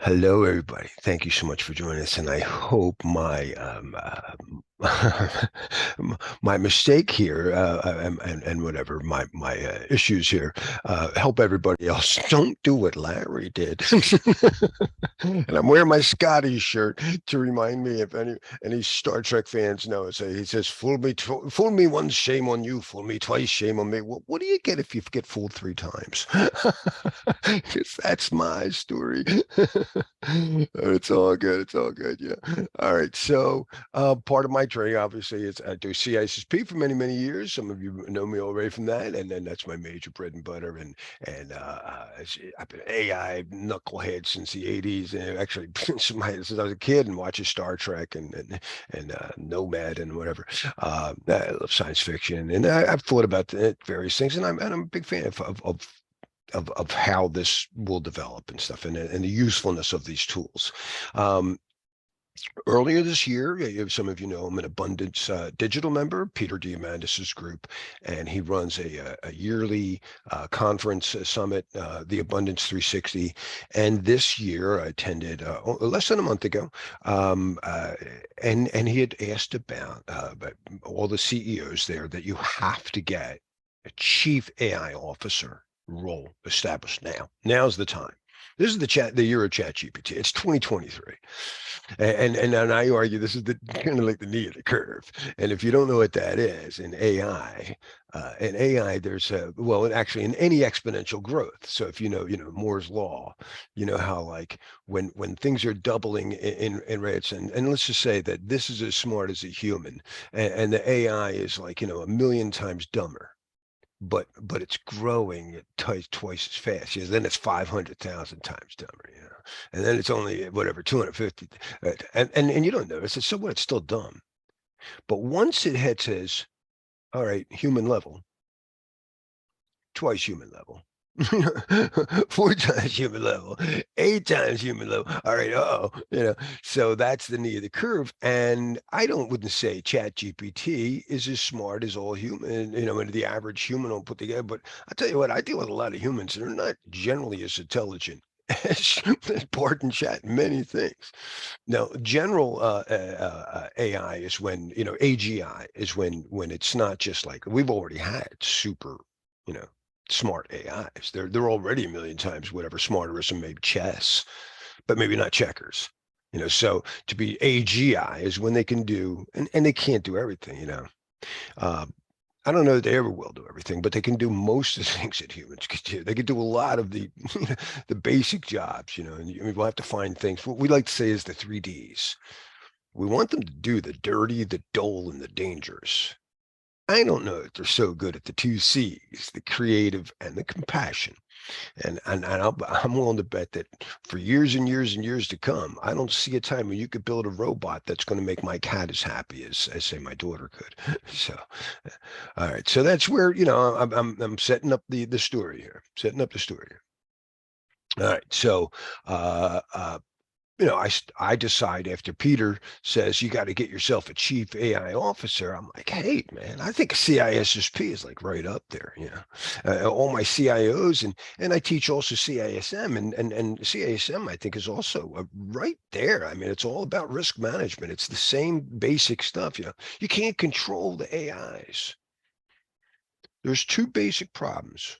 Hello, everybody. Thank you so much for joining us, and I hope my my mistake here and whatever my issues here help everybody else. Don't do what Larry did. And I'm wearing my Scotty shirt to remind me if any Star Trek fans know. So he says, fool me once, shame on you. Fool me twice, shame on me." Well, what do you get if you get fooled three times? Because that's my story. It's all good. It's all good. Yeah. All right. So part of my training, obviously, is I do CISSP for many, many years. Some of you know me already from that, and then that's my major bread and butter. I've been AI knucklehead since the '80s, and actually since I was a kid, and watching Star Trek and Nomad and whatever. I love science fiction, and I've thought about various things, and I'm a big fan of how this will develop and stuff, and the usefulness of these tools. Um, Earlier this year, some of you know I'm an Abundance Digital member, Peter Diamandis's group, and he runs a yearly conference summit, the Abundance 360. And this year, I attended less than a month ago, um, uh, and he had asked about all the CEOs there that you have to get a chief AI officer role established now. Now's the time. This is the year of Chat GPT. It's 2023. And I argue this is the kind of like the knee of the curve. And if you don't know what that is in AI, there's actually in any exponential growth. So if you know Moore's law, you know how like when things are doubling in rates, and let's just say that this is as smart as a human, and the AI is like a million times dumber. But it's growing at twice as fast. Then it's 500,000 times dumber, and then it's only whatever 250, and you don't notice it. So what? It's still dumb. But once it hits his, all right, human level, twice human level, four times human level, eight times human level. All right, so that's the knee of the curve. And wouldn't say Chat GPT is as smart as all human, and the average human will put together. But I tell you what, I deal with a lot of humans that are not generally as intelligent as Bard and Chat in many things. Now, general AI is when, AGI is when it's not just like we've already had super, you know, smart AIs. They're already a million times whatever smarter as some maybe chess, but maybe not checkers. So to be AGI is when they can do, and they can't do everything. Uh, I don't know that they ever will do everything, but they can do most of the things that humans can do. They can do a lot of the the basic jobs, and we'll have to find things. What we like to say is the three Ds. We want them to do the dirty, the dull, and the dangerous. I don't know if they're so good at the two C's, the creative and the compassion. I'm willing to bet that for years and years and years to come, I don't see a time when you could build a robot that's going to make my cat as happy as say my daughter could. So, all right. So that's where I'm setting up the story here. Setting up the story here. All right. So, uh, uh, I decide after Peter says you got to get yourself a chief AI officer. I'm like, hey, man, I think CISSP is like right up there. All my CIOs and I teach also CISM and CISM I think is also right there. I mean, it's all about risk management. It's the same basic stuff. You can't control the AIs. There's two basic problems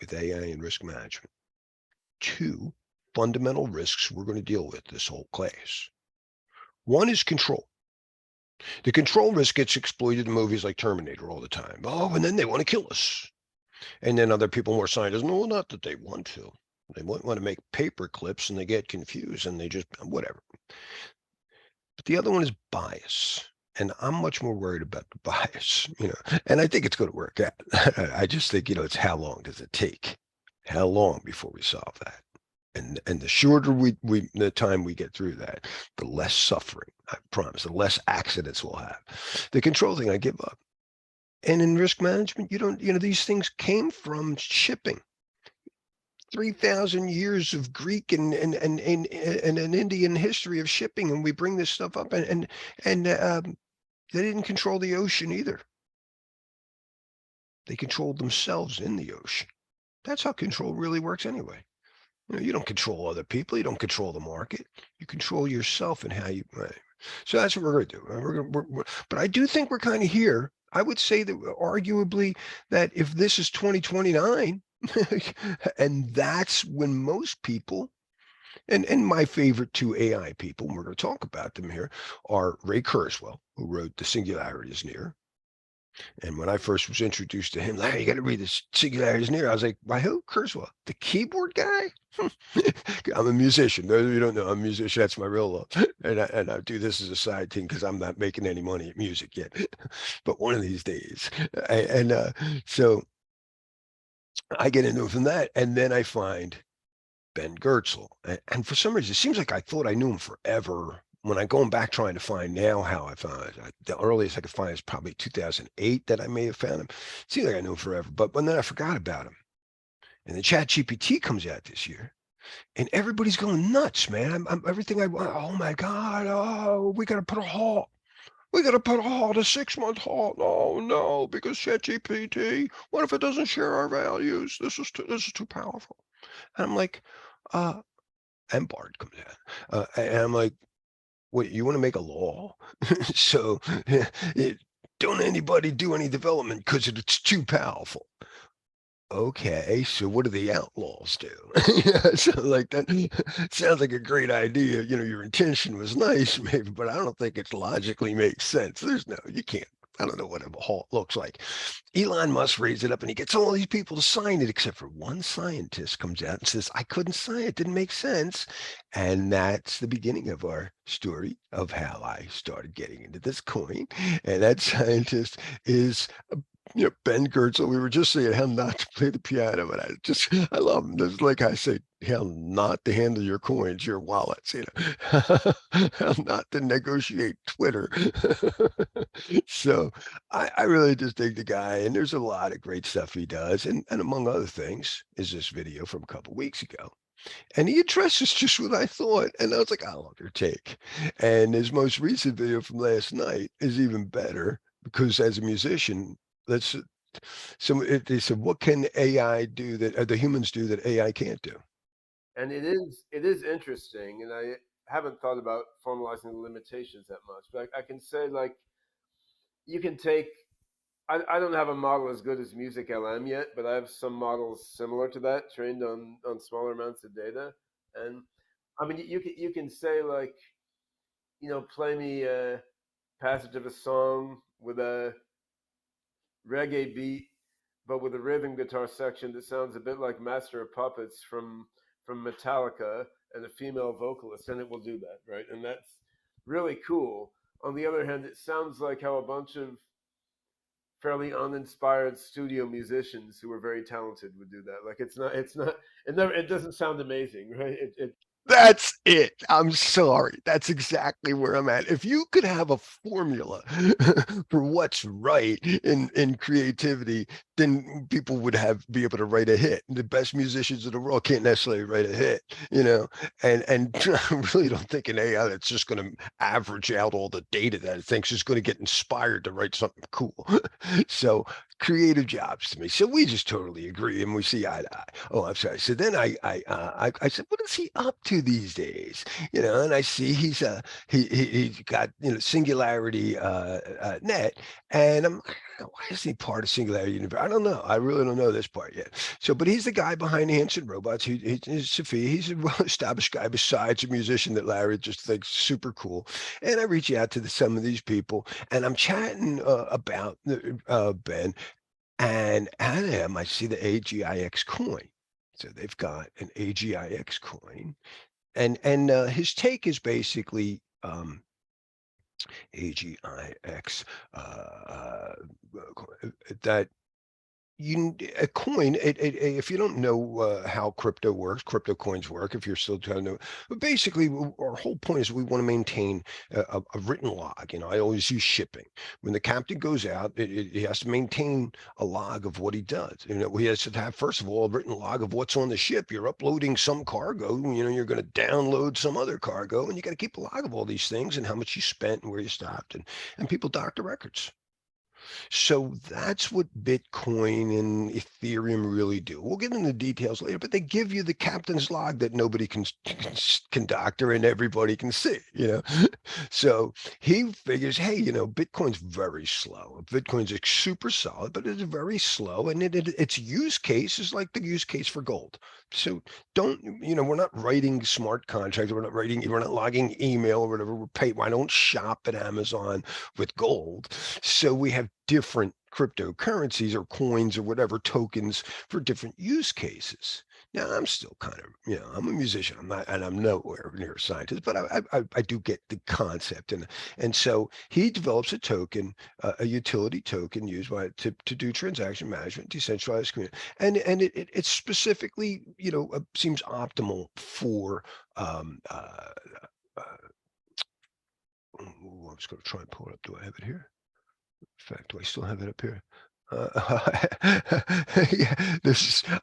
with AI and risk management. Two fundamental risks we're going to deal with this whole class. One is control. The control risk gets exploited in movies like Terminator all the time. Oh, and then they want to kill us. And then other people, more scientists, no, not that they want to. They want to make paper clips and they get confused and they just, whatever. But the other one is bias. And I'm much more worried about the bias, and I think it's going to work out. I just think, it's how long does it take? How long before we solve that? And the shorter the time we get through that, the less suffering, I promise, the less accidents we'll have. The control thing, I give up. And in risk management, you don't, these things came from shipping. 3,000 years of Greek and an Indian history of shipping, and we bring this stuff up, and they didn't control the ocean either. They controlled themselves in the ocean. That's how control really works anyway. You don't control other people. You don't control the market. You control yourself and how you. Right. So that's what we're going to do. But I do think we're kind of here. I would say that arguably that if this is 2029, and that's when most people, and my favorite two AI people, and we're going to talk about them here, are Ray Kurzweil, who wrote The Singularity is Near. And when I first was introduced to him, like, you got to read this Singularity is Near. I was like, by who? Kurzweil, the keyboard guy? I'm a musician. Those of you who don't know, I'm a musician. That's my real love. And I do this as a side thing because I'm not making any money at music yet. But one of these days. So I get into it from that. And then I find Ben Goertzel. And for some reason, it seems like I thought I knew him forever. When I'm going back trying to find now how I found it, the earliest I could find is probably 2008 that I may have found him. It seems like I knew him forever, but then I forgot about him. And the Chat GPT comes out this year, and everybody's going nuts, man. Everything I want. Oh my God! Oh, we got to put a halt. We got to put a halt, a 6-month halt. Oh no, because ChatGPT. What if it doesn't share our values? This is too powerful. And I'm like, uh, and Bard comes out, and I'm like, wait, you want to make a law? So don't anybody do any development because it's too powerful. Okay, so what do the outlaws do? Yeah, so like that sounds like a great idea. Your intention was nice, maybe, but I don't think it logically makes sense. You can't. I don't know what a halt looks like. Elon Musk raised it up and he gets all these people to sign it, except for one scientist comes out and says, I couldn't sign it, didn't make sense. And that's the beginning of our story of how I started getting into this coin. And that scientist is Ben Goertzel. We were just saying how not to play the piano, and I love him. There's like I say, how not to handle your coins, your wallets, how not to negotiate Twitter. So I really just dig the guy, and there's a lot of great stuff he does, and among other things is this video from a couple weeks ago. And he addresses just what I thought. And I was like, I love your take. And his most recent video from last night is even better because as a musician, let's they said, what can AI do that the humans do that AI can't do? And it is interesting, and I haven't thought about formalizing the limitations that much, but I can say like you can take. I don't have a model as good as Music LM yet, but I have some models similar to that, trained on smaller amounts of data, and I mean you can say like play me a passage of a song with a reggae beat, but with a rhythm guitar section that sounds a bit like Master of Puppets from Metallica and a female vocalist, and it will do that, right? And that's really cool. On the other hand, it sounds like how a bunch of fairly uninspired studio musicians who are very talented would do that. Like it doesn't sound amazing, right? It That's it. I'm sorry. That's exactly where I'm at. If you could have a formula for what's right in creativity, then people would be able to write a hit. The best musicians in the world can't necessarily write a hit, And I really don't think an AI that's just going to average out all the data that it thinks is going to get inspired to write something cool. So creative jobs to me. So we just totally agree, and we see eye to eye. Oh, I'm sorry. So then I said, what is he up to these days? And I see he's got Singularity Net, and I'm like, why isn't he part of Singularity Universe? I don't know. I really don't know this part yet. So, but he's the guy behind Hanson Robots. He's Sophia. He's a well-established guy besides a musician that Larry just thinks super cool. And I reach out to some of these people, and I'm chatting about Ben, and at him, I see the AGIX coin. So they've got an AGIX coin, and his take is basically AGIX that a coin if you don't know how crypto works, crypto coins work, if you're still trying to know, but basically our whole point is we want to maintain a written log. I always use shipping. When the captain goes out, he has to maintain a log of what he does. He has to have, first of all, a written log of what's on the ship. You're uploading some cargo, you're going to download some other cargo, and you got to keep a log of all these things and how much you spent and where you stopped, and people dock the records. So that's what Bitcoin and Ethereum really do. We'll get into the details later, but they give you the captain's log that nobody can doctor and everybody can see, you know. So he figures, hey, you know, Bitcoin's very slow. Bitcoin's super solid, but it's very slow, and its use case is like the use case for gold. So don't, you know, we're not writing smart contracts. We're not logging email or whatever. We're paid. I don't shop at Amazon with gold. So we have different cryptocurrencies or coins or whatever tokens for different use cases. Now, I'm still kind of, you know, I'm a musician. I'm not, and I'm nowhere near a scientist, but I do get the concept, and so he develops a token, a utility token used by to do transaction management, decentralized community, and it specifically, you know, seems optimal for uh, ooh, I was going to try and pull it up. Do I have it here? In fact, do I still have it up here? Yeah,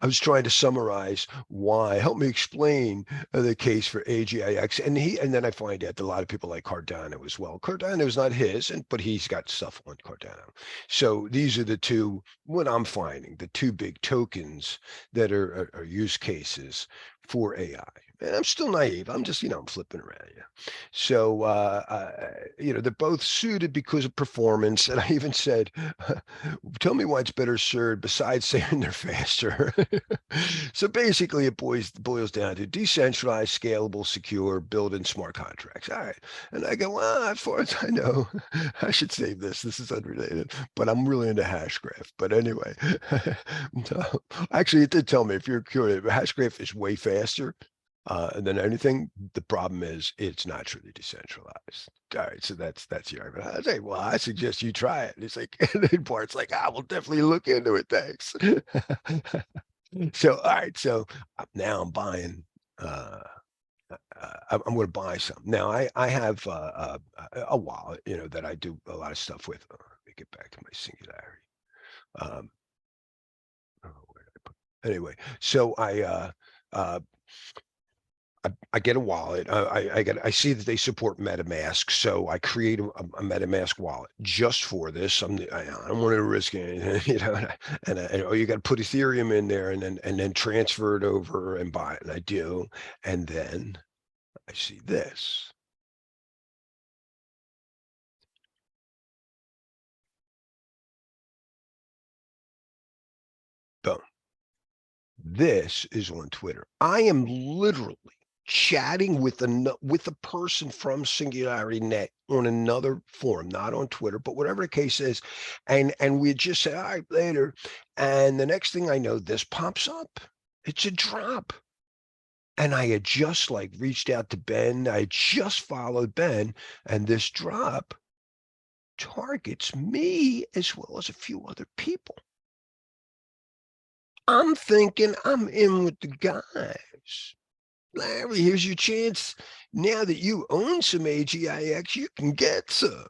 I was trying to summarize why. Help me explain the case for AGIX, and then I find out that a lot of people like Cardano as well. Cardano is not his, but he's got stuff on Cardano. So these are the two. What I'm finding, the two big tokens that are use cases for AI. And I'm still naive. I'm just, you know, I'm flipping around. Yeah. So, you know, they're both suited because of performance. And I even said, tell me why it's better served besides saying they're faster. So basically, it boils down to decentralized, scalable, secure, build-in smart contracts. All right. And I go, well, as far as I know, I should save this. This is unrelated, but I'm really into Hashgraph. But anyway, so, actually, it did tell me if you're curious, Hashgraph is way faster than anything. The problem is it's not truly decentralized. All right, so that's the argument. I say, well, I suggest you try it. And he's like, and then Bart's like, I will definitely look into it. Thanks. So, all right, so now I'm buying. I'm going to buy some. Now I have a wallet, you know, that I do a lot of stuff with. Let me get back to my singularity. Um, oh, where did I put? Anyway, so uh, I get a wallet. I see that they support MetaMask, so I create a MetaMask wallet just for this. I don't want to risk anything, you know. And oh, you got to put Ethereum in there, and then transfer it over and buy it, and I do. And then I see this. Boom. This is on Twitter. I am literally chatting with a person from Singularity Net on another forum, not on Twitter, but whatever the case is, and we just say, all right, later. And the next thing I know, this pops up. It's a drop. And I had just like reached out to Ben. I just followed Ben, and this drop targets me as well as a few other people. I'm thinking I'm in with the guys. Larry, here's your chance. Now that you own some AGIX, you can get some.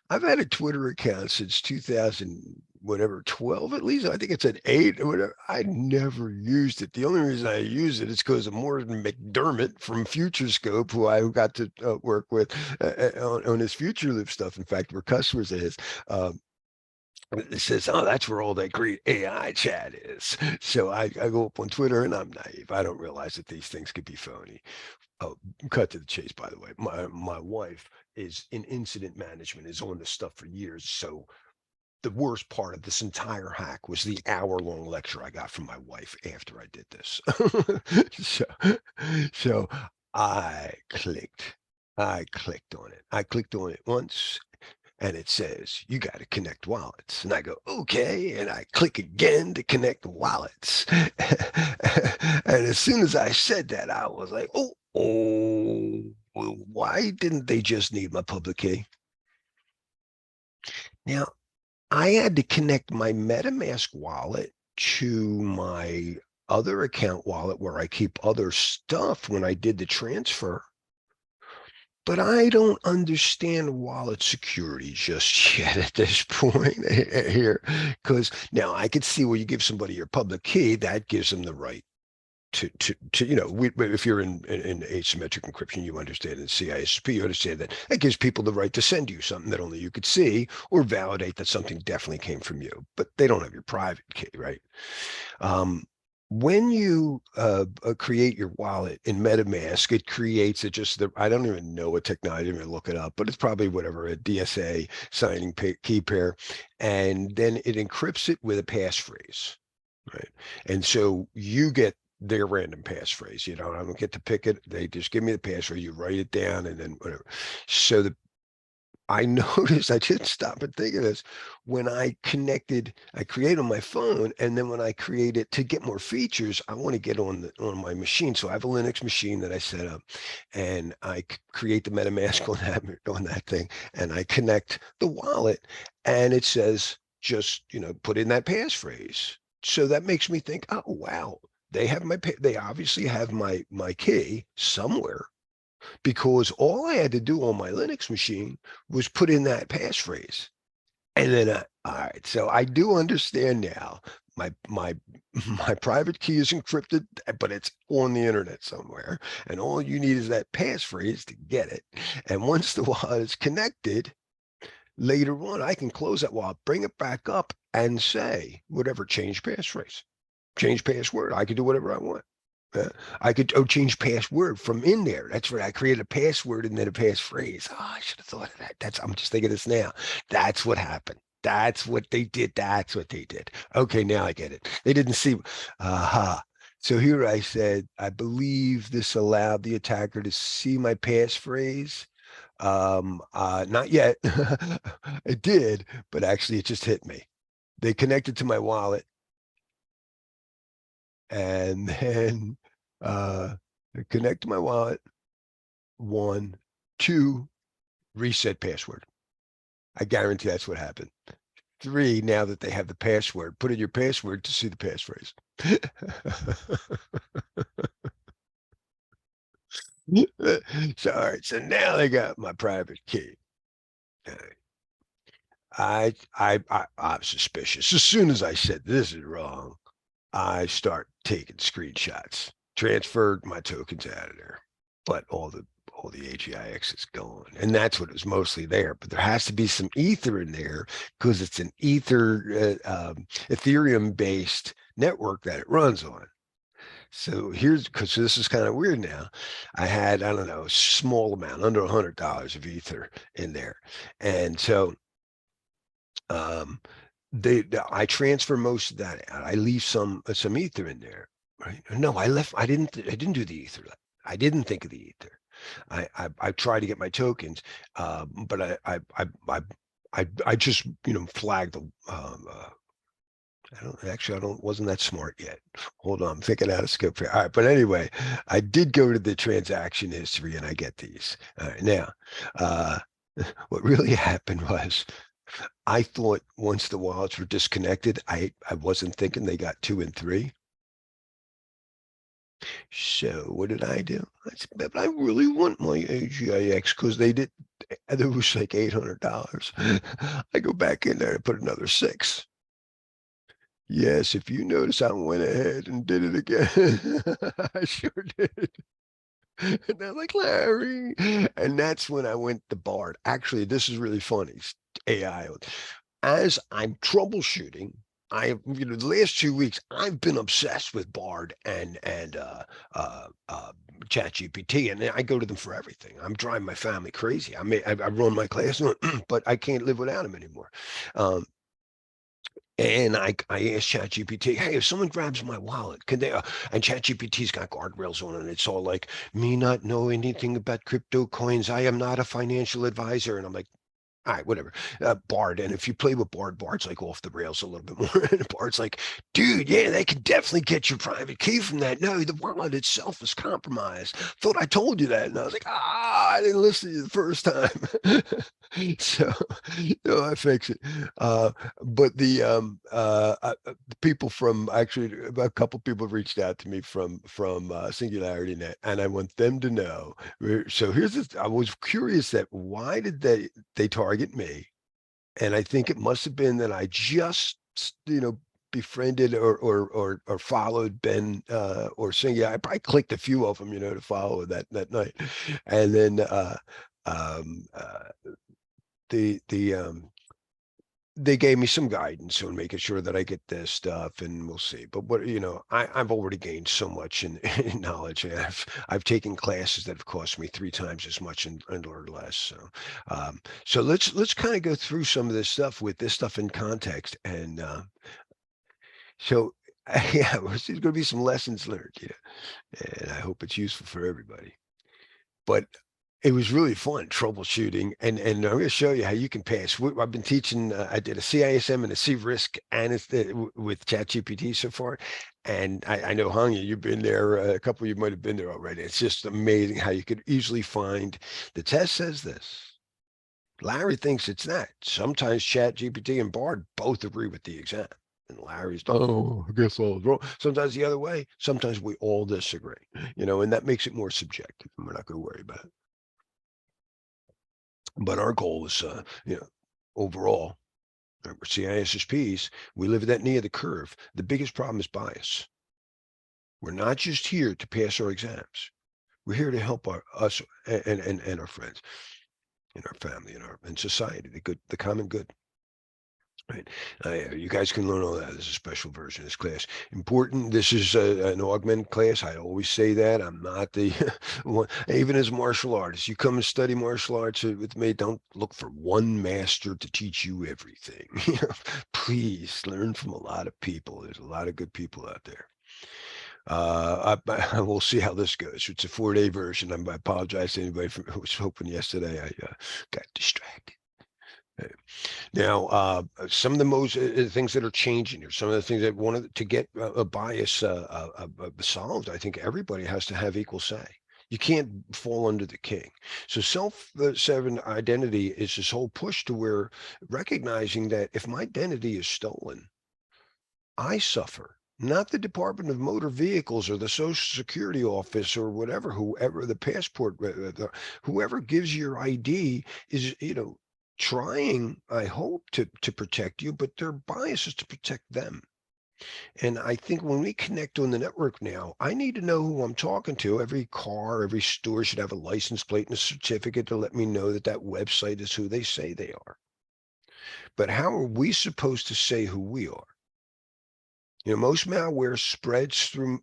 I've had a Twitter account since 2000, whatever, 12 at least. I think it's at 8 or whatever. I never used it. The only reason I use it is because of Morgan McDermott from FutureScope, who I got to work with on his FutureLoop stuff. In fact, we're customers of his. It says, oh, that's where all that great AI chat is. So I go up on Twitter and I'm naive. I don't realize that these things could be phony. Oh, cut to the chase, by the way. My wife is in incident management, is on this stuff for years. So the worst part of this entire hack was the hour-long lecture I got from my wife after I did this. so, so I clicked on it. I clicked on it once and it says, you got to connect wallets. And I go, okay. And I click again to connect wallets. And as soon as I said that, I was like, well, why didn't they just need my public key? Now, I had to connect my MetaMask wallet to my other account wallet where I keep other stuff when I did the transfer. But I don't understand wallet security just yet at this point here, because now I could see where you give somebody your public key, that gives them the right if you're in asymmetric encryption, you understand in CISSP, you understand that that gives people the right to send you something that only you could see or validate that something definitely came from you, but they don't have your private key, right? Um, when you create your wallet in MetaMask, it creates it just I don't even know what technology, I'm going to look it up, but it's probably whatever, a DSA signing key pair. And then it encrypts it with a passphrase, right? And so you get their random passphrase. You know, I don't get to pick it. They just give me the passphrase. You write it down and then whatever. So I noticed, I didn't stop and think of this. When I create on my phone, and then when I create it to get more features, I want to get on my machine. So I have a Linux machine that I set up, and I create the MetaMask on that thing, and I connect the wallet, and it says just put in that passphrase. So that makes me think, oh wow, they obviously have my key somewhere, because all I had to do on my Linux machine was put in that passphrase. And then, all right, so I do understand now. My my private key is encrypted, but it's on the internet somewhere, and all you need is that passphrase to get it. And once the wallet is connected, later on, I can close that wallet, bring it back up, and say whatever, change passphrase, change password. I can do whatever I want. Uh, I could change password from in there. That's right. I created a password and then a passphrase. Oh, I should have thought of that. I'm just thinking of this now. That's what happened. That's what they did. That's what they did. Okay, now I get it. They didn't see. Aha. So here I said, I believe this allowed the attacker to see my passphrase. Not yet. It did, but actually it just hit me. They connected to my wallet, and then uh, connect to my wallet. 1, 2, reset password. I guarantee that's what happened. 3, now that they have the password, put in your password to see the passphrase. So, all right. So now they got my private key. I'm suspicious. As soon as I said this is wrong, I start taking screenshots, transferred my tokens out of there, but all the AGIX is gone. And that's what was mostly there. But there has to be some ether in there, because it's an Ethereum based network that it runs on. So because this is kind of weird now. I had, I don't know, a small amount, under $100 of ether in there. And so um, I transfer most of that out. I leave some ether in there, right? No, I didn't do the ether. I didn't think of the ether. I tried to get my tokens, but I just flagged the. I don't wasn't that smart yet. Hold on, I'm thinking out of scope here. All right, but anyway, I did go to the transaction history and I get these. All right, now, uh, what really happened was, I thought once the wallets were disconnected, I wasn't thinking they got 2 and 3. So what did I do? I said, but I really want my AGIX, because there was like $800. I go back in there and put another 6. Yes, if you notice, I went ahead and did it again. I sure did. And they're like, Larry. And that's when I went to Bard. Actually, this is really funny. AI. As I'm troubleshooting, the last 2 weeks I've been obsessed with Bard and ChatGPT, and I go to them for everything. I'm driving my family crazy. I run my class, but I can't live without them anymore. And I asked ChatGPT, hey, if someone grabs my wallet, can they? And ChatGPT's got guardrails on it. And it's all like, me not know anything about crypto coins. I am not a financial advisor. And I'm like, all right, whatever. Bard, and if you play with Bard's like off the rails a little bit more. And Bard's like, dude, yeah, they can definitely get your private key from that. No, the wallet itself is compromised. Thought I told you that. And I was like, I didn't listen to you the first time. So, I fix it. But the people from, actually, a couple people reached out to me from Singularity Net, and I want them to know. So here's this. I was curious that why did they target me? And I think it must have been that I just, befriended or followed Ben or Singh. Yeah, I probably clicked a few of them, to follow that night. And then um, uh, the they gave me some guidance on making sure that I get this stuff, and we'll see. But I've already gained so much in knowledge. And I've taken classes that have cost me 3 times as much and learned less. So let's kind of go through some of this stuff with this stuff in context. And so yeah, there's going to be some lessons learned, and I hope it's useful for everybody. But it was really fun troubleshooting, and I'm going to show you how you can pass. I've been teaching. I did a CISM and a CRISC, and with ChatGPT so far. And I know Hanya, you've been there. A couple of you might have been there already. It's just amazing how you could easily find the test says this. Larry thinks it's that. Sometimes ChatGPT and Bard both agree with the exam. And Larry's, oh, I guess I was wrong. Sometimes the other way. Sometimes we all disagree, and that makes it more subjective. And we're not going to worry about it. But our goal is, overall, we're CISSPs. We live at that knee of the curve. The biggest problem is bias. We're not just here to pass our exams. We're here to help us and our friends, and our family, and society, the common good. Right. You guys can learn all that. There's a special version of this class. Important. This is an augmented class. I always say that. I'm not the one, even as a martial artist. You come and study martial arts with me. Don't look for one master to teach you everything. Please learn from a lot of people. There's a lot of good people out there. We'll see how this goes. It's a 4-day version. I apologize to anybody who was hoping yesterday. I got distracted. Now, some of the most things that are changing here, some of the things that wanted to get a bias solved, I think everybody has to have equal say. You can't fall under the king. So self-sovereign identity is this whole push to where recognizing that if my identity is stolen, I suffer. Not the Department of Motor Vehicles or the Social Security Office or whatever, whoever the passport, whoever gives your ID is, trying, I hope, to protect you, but their bias is to protect them. And I think when we connect on the network now, I need to know who I'm talking to. Every car, every store should have a license plate and a certificate to let me know that that website is who they say they are. But how are we supposed to say who we are? Most malware spreads through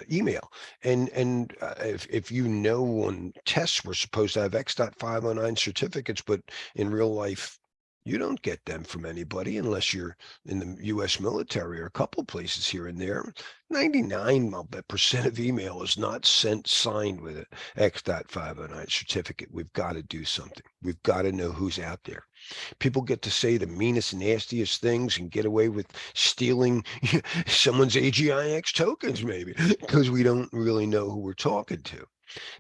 email, and if on tests we're supposed to have X.509 certificates, but in real life you don't get them from anybody unless you're in the U.S. military or a couple places here and there. 99% of email is not sent signed with an X.509 certificate. We've got to do something. We've got to know who's out there. People get to say the meanest, nastiest things and get away with stealing someone's AGIX tokens, maybe, because we don't really know who we're talking to.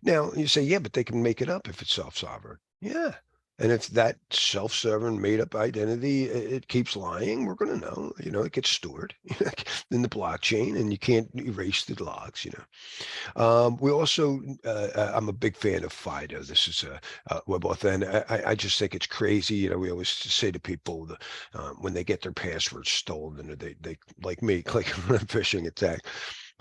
Now, you say, yeah, but they can make it up if it's self-sovereign. Yeah. And if that self-sovereign made-up identity, it keeps lying, we're going to know, it gets stored in the blockchain and you can't erase the logs. We also, I'm a big fan of FIDO. This is a web author, and I just think it's crazy. We always say to people that, when they get their passwords stolen, and they like me click on a phishing attack.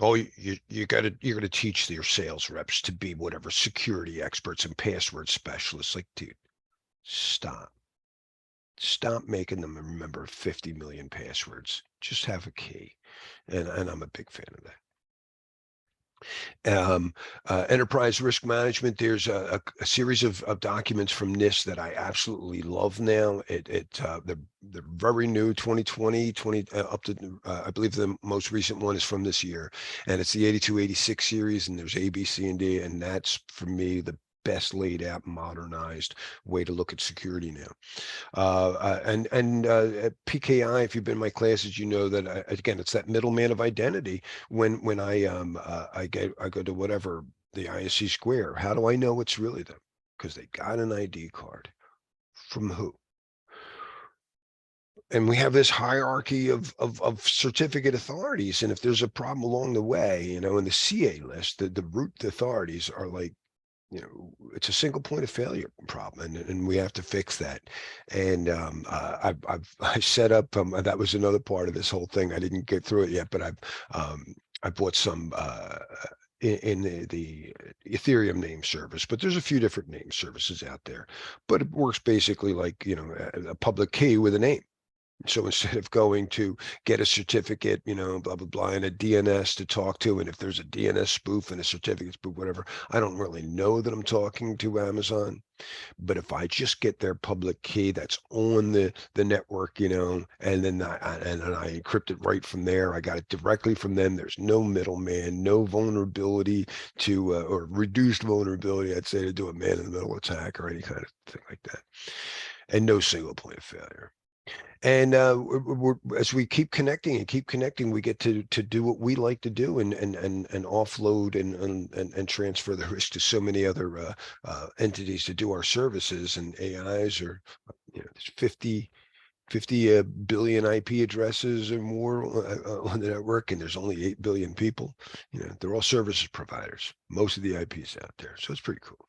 Oh, you're going to teach your sales reps to be whatever security experts and password specialists. Like, dude, stop. Stop making them remember 50 million passwords. Just have a key. And I'm a big fan of that. Enterprise risk management. There's a series of documents from NIST that I absolutely love now. They're very new, 2020, up to, I believe the most recent one is from this year, and it's the 8286 series, and there's A, B, C, and D, and that's, for me, the best laid out, modernized way to look at security now. And PKI, if you've been in my classes, you know that again, it's that middleman of identity. When I go to whatever the ISC Square, how do I know it's really them? Because they got an ID card. From who? And we have this hierarchy of certificate authorities, and if there's a problem along the way, in the CA list, the root authorities are like it's a single point of failure problem, and we have to fix that. And I set up, that was another part of this whole thing. I didn't get through it yet, but I bought some in the Ethereum name service, but there's a few different name services out there, but it works basically like, a public key with a name. So instead of going to get a certificate, blah, blah, blah, and a DNS to talk to, and if there's a DNS spoof and a certificate spoof, whatever, I don't really know that I'm talking to Amazon. But if I just get their public key that's on the network, and then I encrypt it right from there, I got it directly from them. There's no middleman, no vulnerability to, or reduced vulnerability, I'd say, to do a man-in-the-middle attack or any kind of thing like that, and no single point of failure. And as we keep connecting and keep connecting, we get to do what we like to do, and offload and transfer the risk to so many other entities to do our services. And AIs are, there's 50 billion IP addresses or more on the network, and there's only 8 billion people. They're all services providers, most of the IPs out there. So it's pretty cool.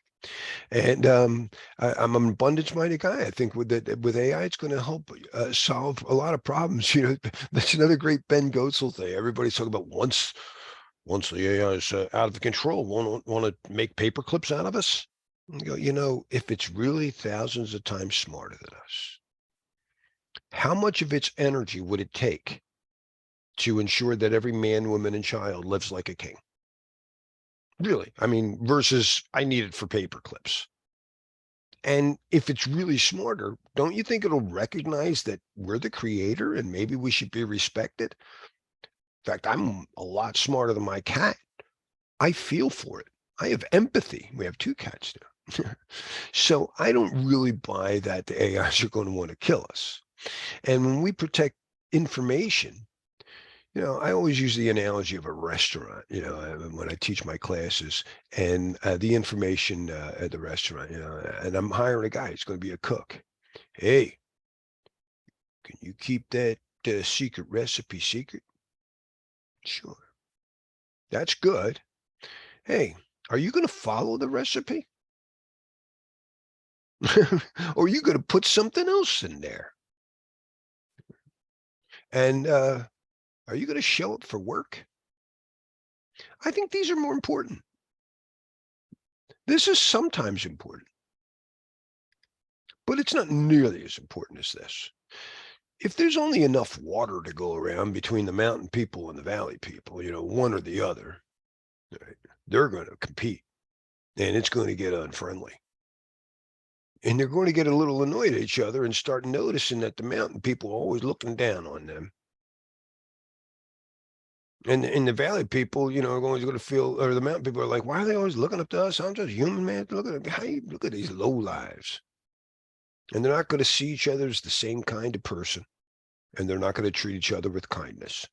And I'm an abundance-minded guy. I think with AI, it's going to help solve a lot of problems. That's another great Ben Goetzel thing. Everybody's talking about once the AI is out of control, want to make paper clips out of us. And go, if it's really thousands of times smarter than us, how much of its energy would it take to ensure that every man, woman, and child lives like a king? Really, I mean, versus I need it for paper clips. And if it's really smarter, don't you think it'll recognize that we're the creator and maybe we should be respected? In fact, I'm a lot smarter than my cat. I feel for it. I have empathy. We have 2 cats now. So I don't really buy that the AIs are going to want to kill us. And when we protect information, I always use the analogy of a restaurant, when I teach my classes, and the information at the restaurant, and I'm hiring a guy who's going to be a cook. Hey, can you keep that secret recipe secret? Sure. That's good. Hey, are you going to follow the recipe? Or are you going to put something else in there? And are you going to show up for work? I think these are more important. This is sometimes important, but it's not nearly as important as this. If there's only enough water to go around between the mountain people and the valley people, one or the other, right, they're going to compete, and it's going to get unfriendly. And they're going to get a little annoyed at each other and start noticing that the mountain people are always looking down on them. And the valley people, are always going to feel, or the mountain people are like, why are they always looking up to us? I'm just human, man. Look at these low lives. And they're not going to see each other as the same kind of person. And they're not going to treat each other with kindness.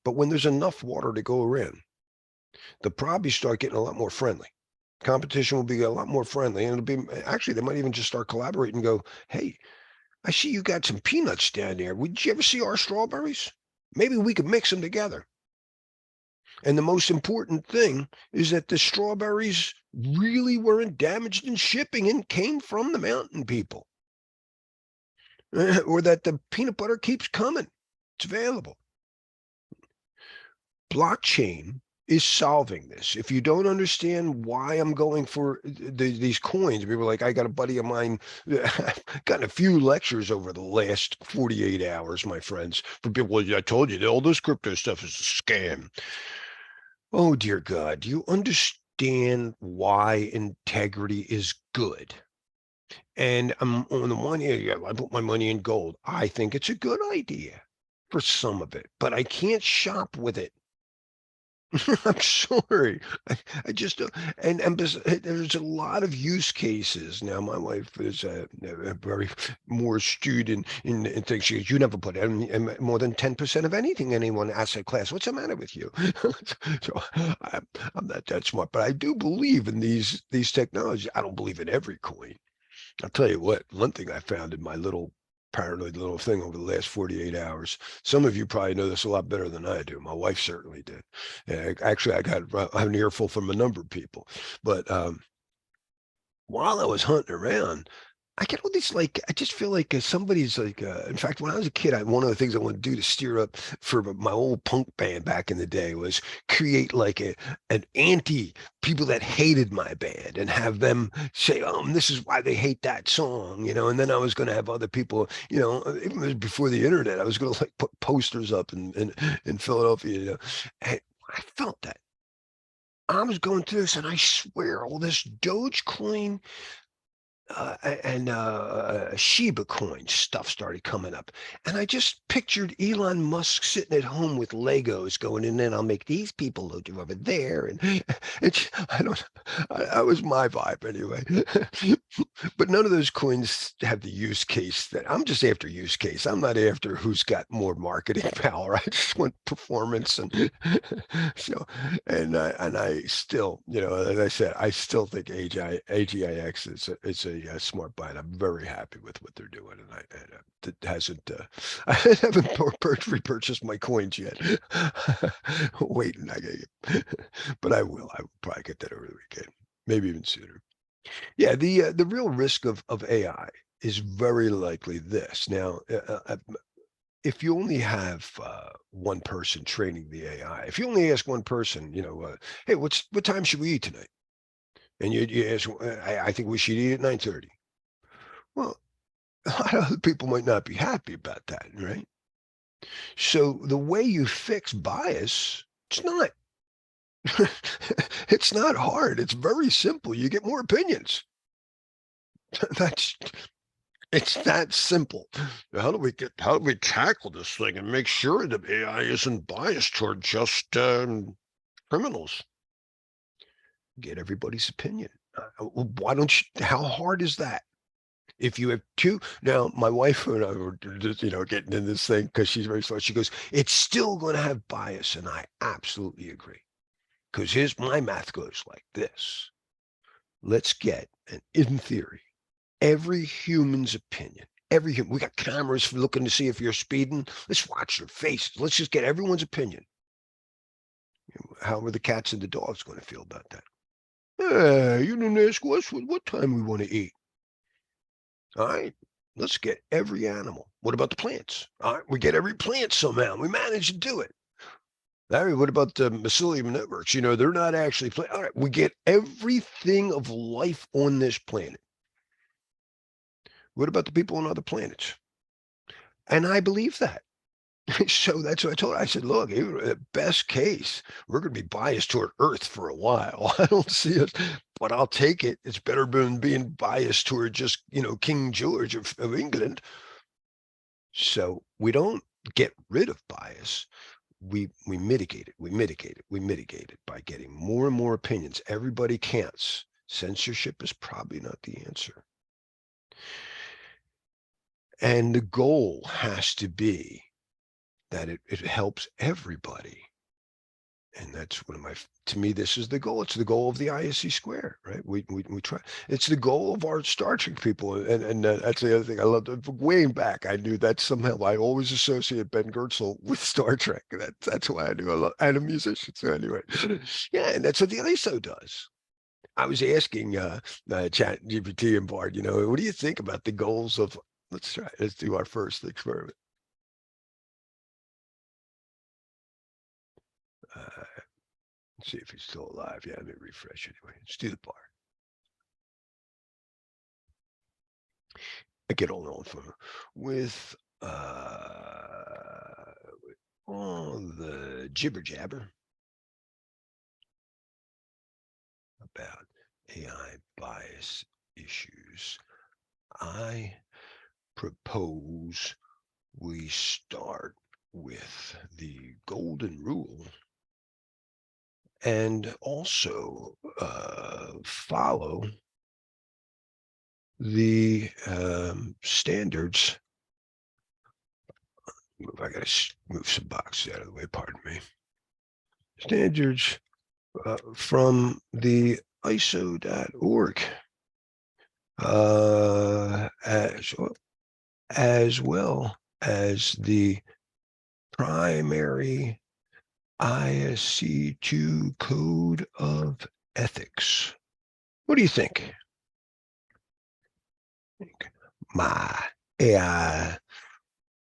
But when there's enough water to go around, they'll probably start getting a lot more friendly. Competition will be a lot more friendly. And it'll be, actually, they might even just start collaborating and go, hey, I see you got some peanuts down there. Did you ever see our strawberries? Maybe we could mix them together. And the most important thing is that the strawberries really weren't damaged in shipping and came from the mountain people. Or that the peanut butter keeps coming. It's available. Blockchain is solving this. If you don't understand why I'm going for these coins, people are like, I got a buddy of mine, I've gotten a few lectures over the last 48 hours, my friends, from people, I told you, all this crypto stuff is a scam. Oh, dear God, do you understand why integrity is good? And I'm on the one hand, yeah, I put my money in gold. I think it's a good idea for some of it, but I can't shop with it. I'm sorry. I just don't. And there's a lot of use cases now. My wife is a very more astute in things. She goes, you never put in more than 10% of anything in any one asset class. What's the matter with you? So I'm not that smart, but I do believe in these technologies. I don't believe in every coin. I'll tell you what. One thing I found in my little paranoid little thing over the last 48 hours. Some of you probably know this a lot better than I do. My wife certainly did. Actually, I got an earful from a number of people. But while I was hunting around, I get all these like I just feel like somebody's like. In fact, when I was a kid, one of the things I wanted to do to steer up for my old punk band back in the day was create like an anti people that hated my band and have them say, this is why they hate that song," And then I was going to have other people, even before the internet, I was going to like put posters up in Philadelphia, And I felt that I was going through this, and I swear, all this Dogecoin and Shiba coin stuff started coming up. And I just pictured Elon Musk sitting at home with Legos going, and then I'll make these people look over there. And I don't, that was my vibe anyway. But none of those coins have the use case that I'm just after use case. I'm not after who's got more marketing power. I just want performance. And so, and I still, as I said, I still think AGIX is a smart buy. And I'm very happy with what they're doing. And it hasn't, I haven't repurchased my coins yet. Waiting, but I will. I will probably get that over the weekend, maybe even sooner. Yeah, the real risk of AI is very likely this. Now, if you only have one person training the AI, if you only ask one person, hey, what time should we eat tonight? And you ask, I think we should eat at 9:30. Well, a lot of other people might not be happy about that, right? So the way you fix bias, it's not it's not hard. It's very simple. You get more opinions. That's It's that simple. How do we tackle this thing and make sure that AI isn't biased toward just criminals? Get everybody's opinion. Why don't you? How hard is that? If you have two, now my wife and I were just, getting in this thing because she's very smart. She goes, it's still going to have bias, and I absolutely agree. Because my math goes like this: let's get, in theory, every human's opinion. We got cameras for looking to see if you're speeding. Let's watch your faces. Let's just get everyone's opinion. How are the cats and the dogs going to feel about that? You didn't ask us what time we want to eat. All right, let's get every animal. What about the plants? All right, we get every plant somehow. We manage to do it. Larry, what about the mycelium networks? They're not actually all right, we get everything of life on this planet. What about the people on other planets? And I believe that. So that's what I told her. I said, look, best case, we're going to be biased toward Earth for a while. I don't see it, but I'll take it. It's better than being biased toward just, King George of England. So we don't get rid of bias. We mitigate it. We mitigate it. We mitigate it by getting more and more opinions. Everybody counts. Censorship is probably not the answer. And the goal has to be that it helps everybody. And that's to me, this is the goal. It's the goal of the ISC square, right? We try. It's the goal of our Star Trek people. And that's the other thing I love. Way back, I knew that somehow I always associate Ben Gertzel with Star Trek. That's why I knew. And a musician. So anyway, yeah, and that's what the ISO does. I was asking Chat GPT and Bard, what do you think about the goals of, let's try, let's do our first experiment. Let's see if he's still alive. Yeah, let me refresh anyway. Let's do the bar. I get on the phone with all the jibber jabber about AI bias issues. I propose we start with the golden rule and also follow the standards. I got to move some boxes out of the way, pardon me. Standards from the ISO.org. as well as the primary ISC2 code of ethics. What do you think? My AI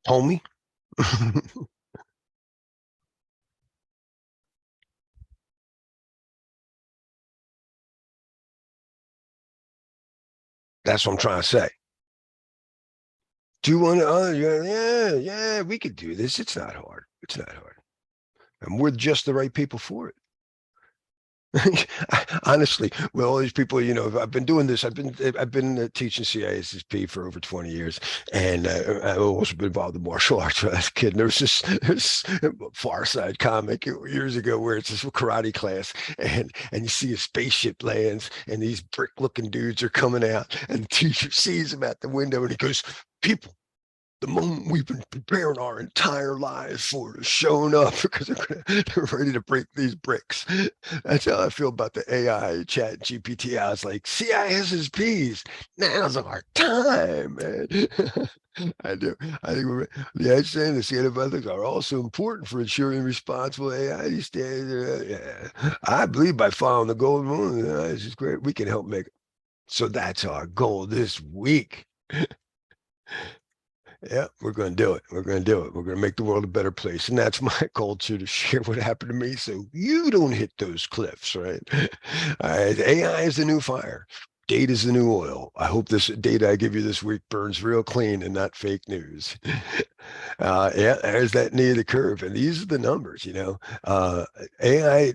homie? That's what I'm trying to say. Do you want to? Yeah, yeah, we could do this. It's not hard. It's not hard. And we're just the right people for it. Honestly, with all these people, I've been doing this. I've been teaching CISSP for over 20 years, and I've also been involved in martial arts as a kid. And there was this Far Side comic years ago where it's this karate class, and you see a spaceship lands, and these brick-looking dudes are coming out, and the teacher sees them at the window, and he goes, "People, the moment we've been preparing our entire lives for is showing up because they're ready to break these bricks." That's how I feel about the AI chat GPT. I was like, CISSPs, now's our time, man. I do. I think the edge and the state of ethics are also important for ensuring responsible AI these days. Yeah. I believe by following the golden rule, this is great. We can help make it. So that's our goal this week. Yeah, we're going to do it. We're going to do it. We're going to make the world a better place. And that's my culture to share what happened to me so you don't hit those cliffs, right? All right. AI is the new fire. Data is the new oil. I hope this data I give you this week burns real clean and not fake news. Yeah, there's that knee of the curve. And these are the numbers, AI,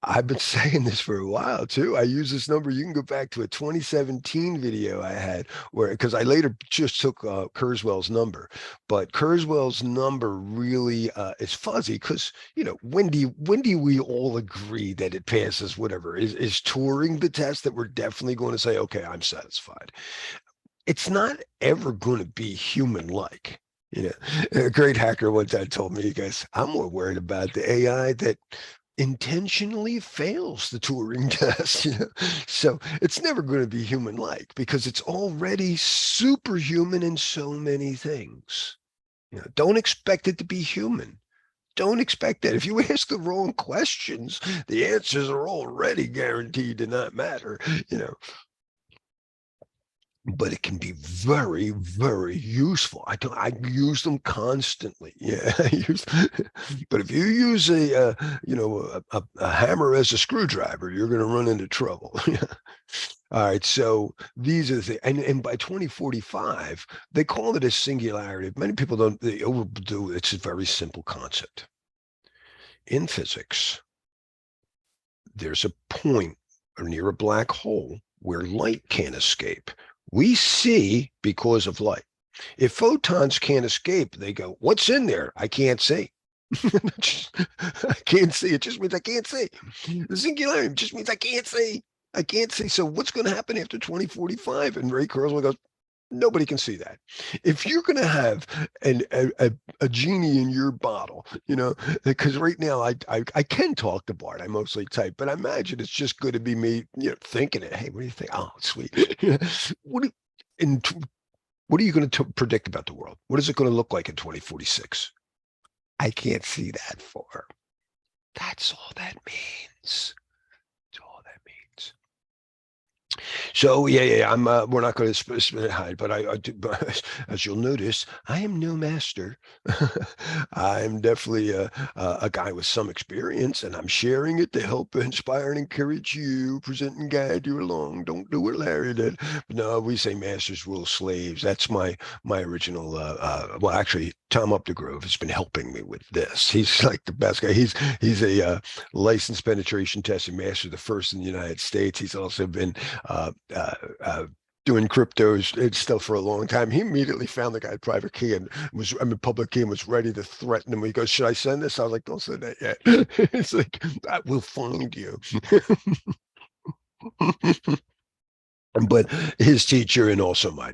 I've been saying this for a while too. I use this number. You can go back to a 2017 video I had where, because I later just took Kurzweil's number, but Kurzweil's number really is fuzzy because when do we all agree that it passes? Whatever is Turing the test that we're definitely going to say, okay, I'm satisfied. It's not ever going to be human like. A great hacker one time told me, he goes, I'm more worried about the AI that intentionally fails the Turing test. So it's never going to be human like because it's already superhuman in so many things. Don't expect it to be human. Don't expect that. If you ask the wrong questions, the answers are already guaranteed to not matter. You know, but it can be very, very useful. I use them constantly. Yeah, but if you use a hammer as a screwdriver, you're going to run into trouble. All right, so these are the things, and by 2045, they call it a singularity. Many people don't, they overdo it. It's a very simple concept. In physics, there's a point near a black hole where light can't escape. We see because of light. If photons can't escape, they go, what's in there? I can't see. I can't see. It just means I can't see. The singularity just means I can't see. I can't see. So what's going to happen after 2045? And Ray Kurzweil goes, nobody can see that. If you're going to have a genie in your bottle, because right now I can talk to Bart. I mostly type, but I imagine it's just going to be me, thinking it. Hey, what do you think? Oh, sweet. what do, in what are you going to predict about the world? What is it going to look like in 2046? I can't see that far. That's all that means. That's all that means. So yeah. We're not going to hide, but I do. But as you'll notice, I am no master. I'm definitely a guy with some experience, and I'm sharing it to help inspire and encourage you, present and guide you along. Don't do what Larry did. But no, we say masters rule slaves. That's my original. Well, actually, Tom Updegrove has been helping me with this. He's like the best guy. He's a licensed penetration testing master, the first in the United States. He's also been doing cryptos and stuff for a long time. He immediately found the guy private key and public key and was ready to threaten him. He goes, should I send this? I was like, don't send that yet. It's like, I will find you. But his teacher and also my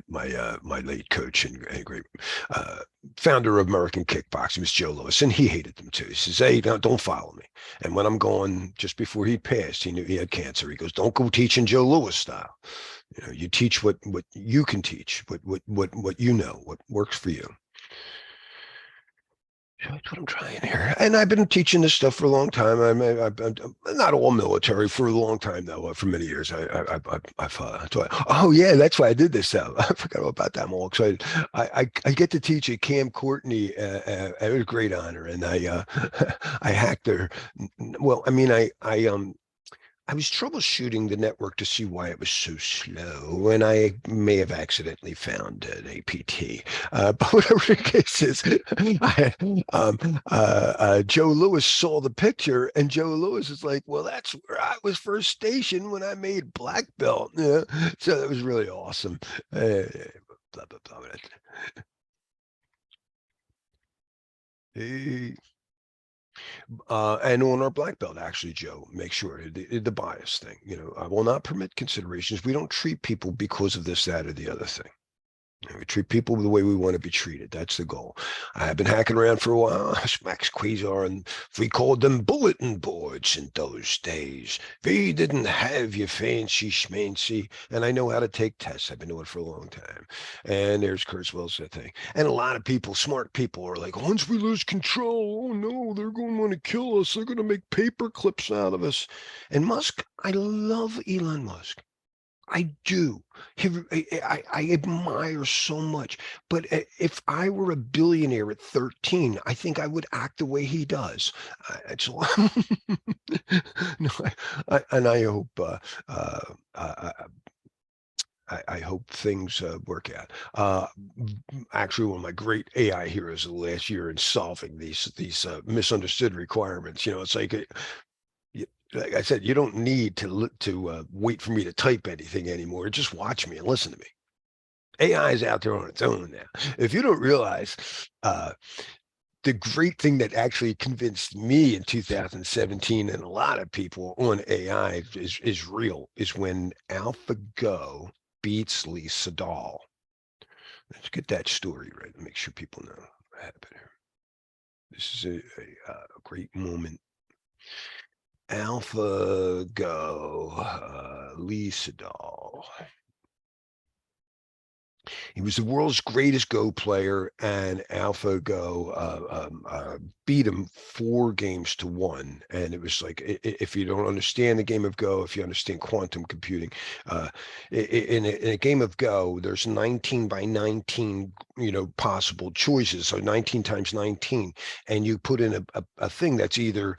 late coach and great uh, founder of American Kickboxing was Joe Lewis, and he hated them too. He says, "Hey, don't follow me." And when I'm going, just before he passed, he knew he had cancer. He goes, "Don't go teaching Joe Lewis style. You teach what you can teach, what you know, what works for you." That's what I'm trying here. And I've been teaching this stuff for a long time. I'm not all military for a long time, though. For many years, I've taught. Oh, yeah, that's why I did this. I forgot all about that. I'm all excited. I get to teach at Camp Courtney. It was a great honor. And I hacked their, well, I mean, I was troubleshooting the network to see why it was so slow, and I may have accidentally found an APT. But whatever the case is, Joe Lewis saw the picture, and Joe Lewis is like, "Well, that's where I was first stationed when I made black belt." Yeah, so that was really awesome. Blah blah blah. Hey. And on our black belt, actually, Joe, make sure the bias thing. I will not permit considerations. We don't treat people because of this, that, or the other thing. We treat people the way we want to be treated. That's the goal. I have been hacking around for a while. Max Quasar, and we called them bulletin boards in those days. We didn't have your fancy schmancy, and I know how to take tests. I've been doing it for a long time. And there's Kurzweil's thing. And a lot of people, smart people, are like, once we lose control, oh no, they're going to want to kill us. They're going to make paper clips out of us. And Musk, I love Elon Musk. I do. I admire so much. But if I were a billionaire at 13, I think I would act the way he does. It's no, and I hope uh, I hope things work out. Actually, one of my great AI heroes of the last year in solving these misunderstood requirements. It's like like I said, you don't need to wait for me to type anything anymore. Just watch me and listen to me. AI is out there on its own now. If you don't realize, the great thing that actually convinced me in 2017 and a lot of people on AI is real is when AlphaGo beats Lee Sedol. Let's get that story right and make sure people know what happened here. This is a great moment. AlphaGo, Lee Sedol. He was the world's greatest Go player, and AlphaGo beat him 4 games to 1. And it was like, if you don't understand the game of Go, if you understand quantum computing, in a game of Go, there's 19 by 19, possible choices. So 19 times 19, and you put in a thing that's either,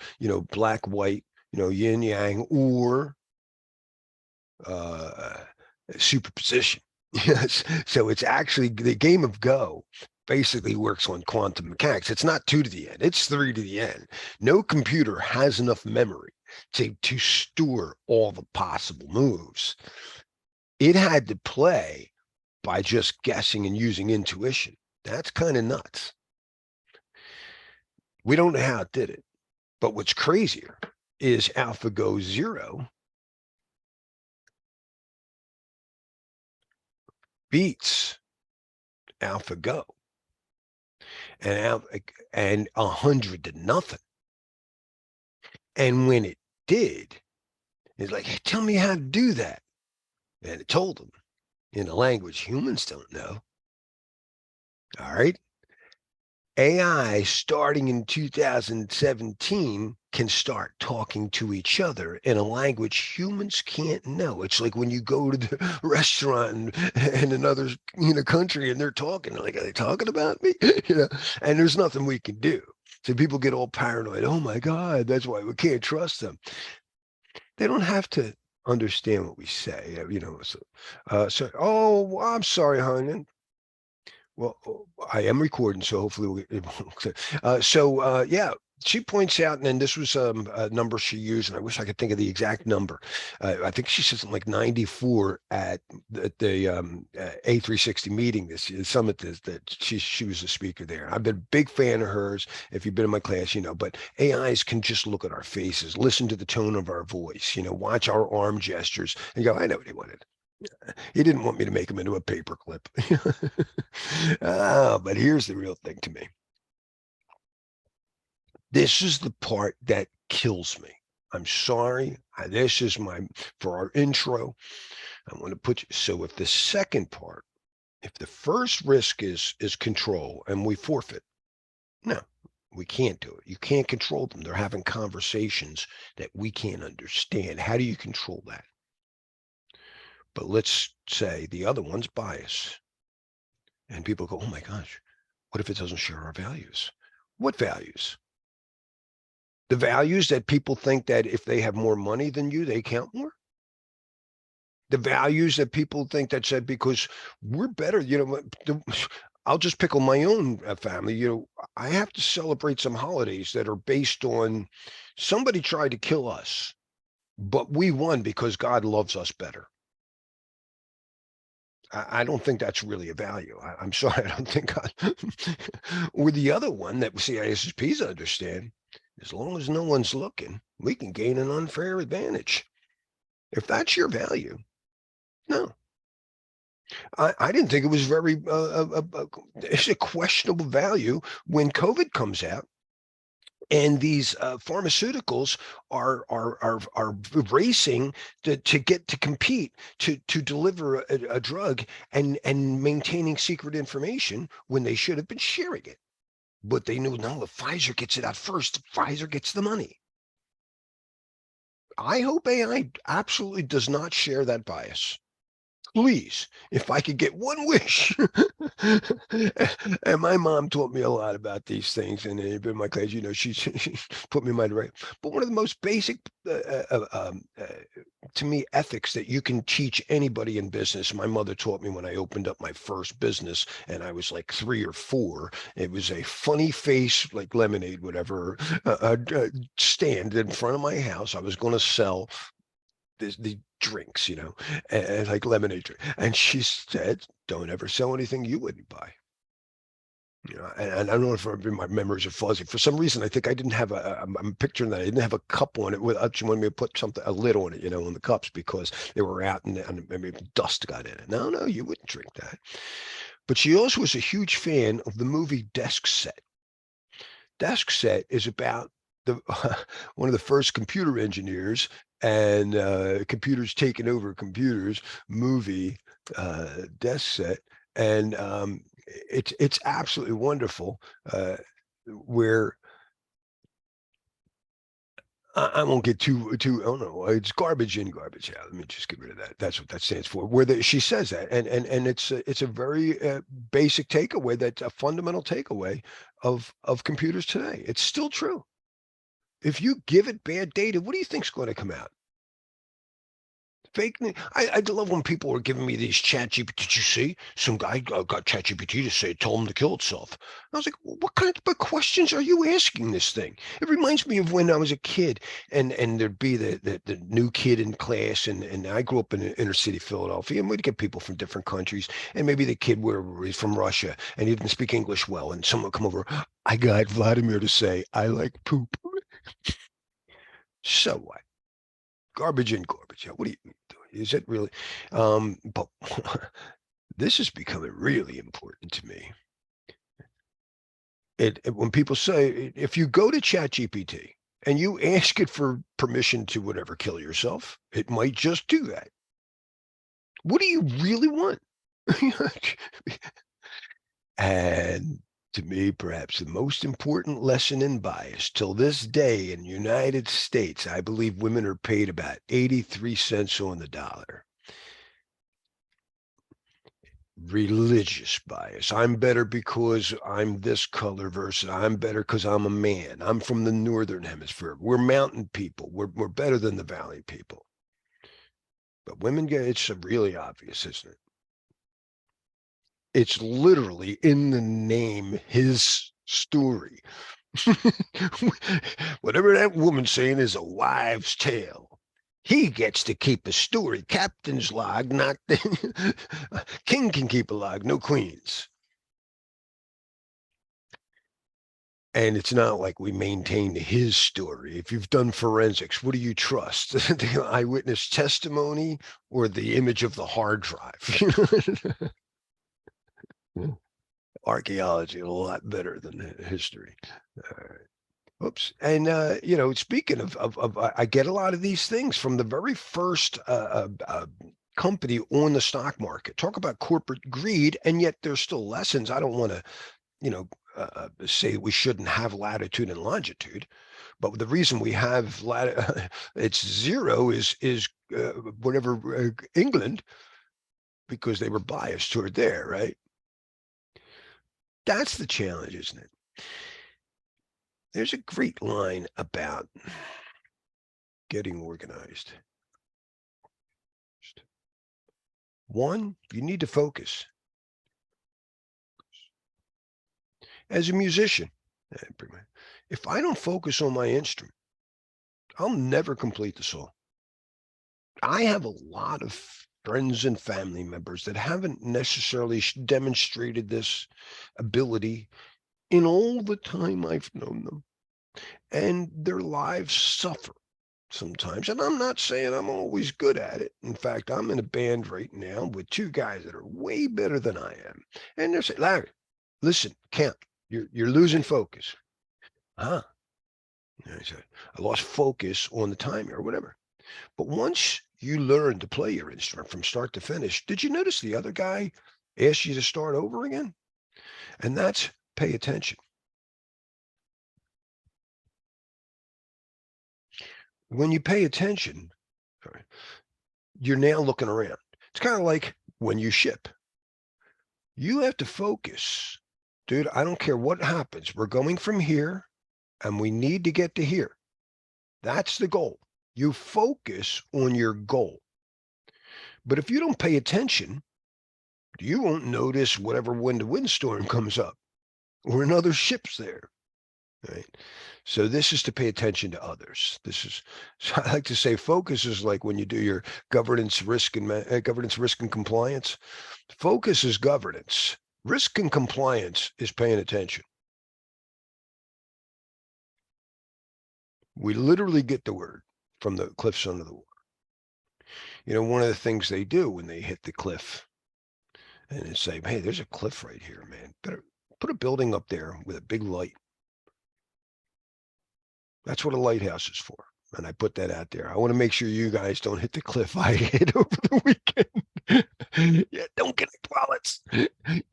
black, white, yin yang, or superposition. Yes. So it's actually the game of Go basically works on quantum mechanics. It's not 2 to the n, it's 3 to the n. No computer has enough memory to store all the possible moves. It had to play by just guessing and using intuition. That's kind of nuts. We don't know how it did it. But what's crazier is AlphaGo 0 beats AlphaGo and 100 to 0. And when it did, it's like, hey, tell me how to do that. And it told them in a language humans don't know. All right. AI starting in 2017 can start talking to each other in a language humans can't know. It's like when you go to the restaurant in another country and they're talking, like, are they talking about me? And there's nothing we can do. So people get all paranoid. Oh my God, that's why we can't trust them. They don't have to understand what we say, oh, I'm sorry, honey. Well, I am recording, so hopefully yeah, she points out, and then this was a number she used, and I wish I could think of the exact number. I think she said something like 94 at the A360 meeting, this summit, that she was a speaker there. I've been a big fan of hers. If you've been in my class, but AIs can just look at our faces, listen to the tone of our voice, watch our arm gestures, and go, I know what he wanted. He didn't want me to make him into a paperclip. But here's the real thing to me. This is the part that kills me. I'm sorry. This is for our intro. I want to put you. So if the second part, if the first risk is control and we forfeit, no, we can't do it. You can't control them. They're having conversations that we can't understand. How do you control that? But let's say the other one's bias. And people go, oh my gosh, what if it doesn't share our values? What values? The values that people think that if they have more money than you, they count more? The values that people think that said because we're better, I'll just pick on my own family. I have to celebrate some holidays that are based on somebody tried to kill us, but we won because God loves us better. I don't think that's really a value. I'm sorry, I don't think God. Or the other one that CISSPs understand, as long as no one's looking, we can gain an unfair advantage. If that's your value, no. I didn't think it was very, it's a questionable value when COVID comes out and these pharmaceuticals are racing to get to compete to deliver a drug and maintaining secret information when they should have been sharing it. But they knew, no, if Pfizer gets it out first, Pfizer gets the money. I hope AI absolutely does not share that bias. Please, if I could get one wish. And my mom taught me a lot about these things, and in my class, she put me in my right. But one of the most basic, to me, ethics that you can teach anybody in business. My mother taught me when I opened up my first business, and I was like 3 or 4. It was a funny face, like lemonade, whatever, stand in front of my house. I was going to sell the drinks, and like lemonade drink. And she said, "Don't ever sell anything you wouldn't buy." And I don't know if my memories are fuzzy. For some reason, I think I didn't have I'm picturing that I didn't have a cup on it. She wanted me to put a lid on it, on the cups because they were out and maybe dust got in it. No, you wouldn't drink that. But she also was a huge fan of the movie Desk Set. Desk Set is about the one of the first computer engineers and computers taking over computers movie, Desk Set, and it's absolutely wonderful. Where I won't get too. Oh no, it's garbage in, garbage out. Let me just get rid of that. That's what that stands for. She says that, and it's a very basic takeaway. That's a fundamental takeaway of computers today. It's still true. If you give it bad data, what do you think's going to come out? Fake news. I love when people are giving me these chat GPT. Did you see some guy got chat GPT to say, tell him to kill itself? I was like, what kind of questions are you asking this thing? It reminds me of when I was a kid and there'd be the new kid in class. And I grew up in inner city Philadelphia, and we'd get people from different countries. And maybe the kid was from Russia and he didn't speak English well. And someone would come over, I got Vladimir to say, I like poop. So what? Garbage in, garbage out. What do you do? Is it really? But this is becoming really important to me. When people say if you go to ChatGPT and you ask it for permission to whatever kill yourself, it might just do that. What do you really want? And to me, perhaps the most important lesson in bias till this day in the United States, I believe women are paid about 83 cents on the dollar. Religious bias. I'm better because I'm this color versus I'm better because I'm a man. I'm from the northern hemisphere. We're mountain people. We're better than the valley people. But women get it's really obvious, isn't it? It's literally in the name, his story. Whatever that woman's saying is a wives' tale. He gets to keep a story. Captain's log, not the king can keep a log, no queens. And it's not like we maintain his story. If you've done forensics, what do you trust? The eyewitness testimony or the image of the hard drive? Archaeology a lot better than history. Oops. And speaking of I get a lot of these things from the very first company on the stock market. Talk about corporate greed, and yet there's still lessons. I don't want to, say we shouldn't have latitude and longitude, but the reason we have it's zero is whatever England, because they were biased toward there, right? That's the challenge, isn't it? There's a great line about getting organized. One, you need to focus. As a musician, if I don't focus on my instrument, I'll never complete the song. I have a lot of friends and family members that haven't necessarily demonstrated this ability in all the time I've known them, and their lives suffer sometimes. And I'm not saying I'm always good at it. In fact, I'm in a band right now with two guys that are way better than I am. And they're saying, Larry, listen, Kent, you're losing focus. Huh? And I said, I lost focus on the time or whatever. But once you learn to play your instrument from start to finish, did you notice the other guy asked you to start over again? And that's pay attention. When you pay attention, you're now looking around. It's kind of like when you ship. You have to focus. Dude, I don't care what happens. We're going from here and we need to get to here. That's the goal. You focus on your goal. But if you don't pay attention, you won't notice whatever when the windstorm comes up or another ship's there. Right. So this is to pay attention to others. So I like to say focus is like when you do your governance, risk and compliance. Focus is governance. Risk and compliance is paying attention. We literally get the word from the cliffs under the water. One of the things they do when they hit the cliff and they say, hey, there's a cliff right here, man. Better put a building up there with a big light. That's what a lighthouse is for. And I put that out there. I want to make sure you guys don't hit the cliff I hit over the weekend. Yeah, don't connect wallets.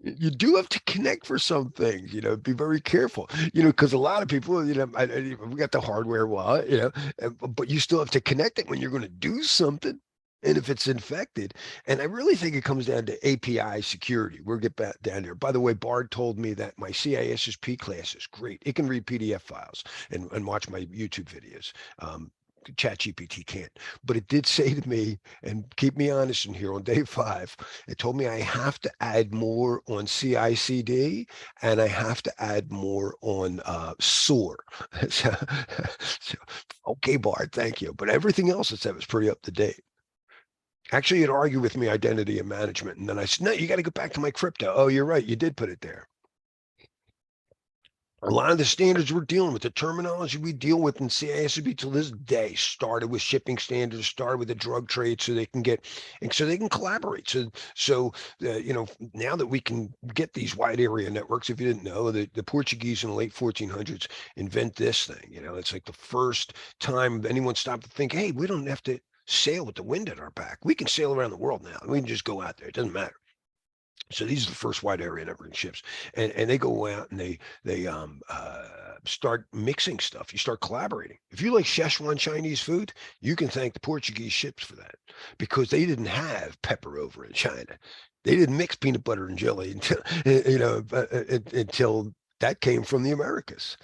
You do have to connect for some things, be very careful, because a lot of people, we got the hardware wallet, but you still have to connect it when you're going to do something. And if it's infected, and I really think it comes down to API security. We'll get back down there. By the way, Bard told me that my CISSP class is great. It can read PDF files and watch my YouTube videos. ChatGPT can't, but it did say to me, and keep me honest in here, on day 5, it told me I have to add more on CICD and I have to add more on SOAR. so, okay, Bard, thank you. But everything else it said was pretty up to date. Actually, you'd argue with me identity and management. And then I said, no, you got to go back to my crypto. Oh, you're right. You did put it there. A lot of the standards we're dealing with, the terminology we deal with in CISSP to this day, started with shipping standards, started with the drug trade, so they can collaborate. Now that we can get these wide area networks, if you didn't know, the Portuguese in the late 1400s invent this thing. It's like the first time anyone stopped to think, hey, we don't have to sail with the wind at our back. We can sail around the world now. We can just go out there. It doesn't matter. So these are the first wide area networking ships, and they go out and they start mixing stuff. You start collaborating. If you like Szechuan Chinese food, you can thank the Portuguese ships for that, because they didn't have pepper over in China. They didn't mix peanut butter and jelly until until that came from the Americas.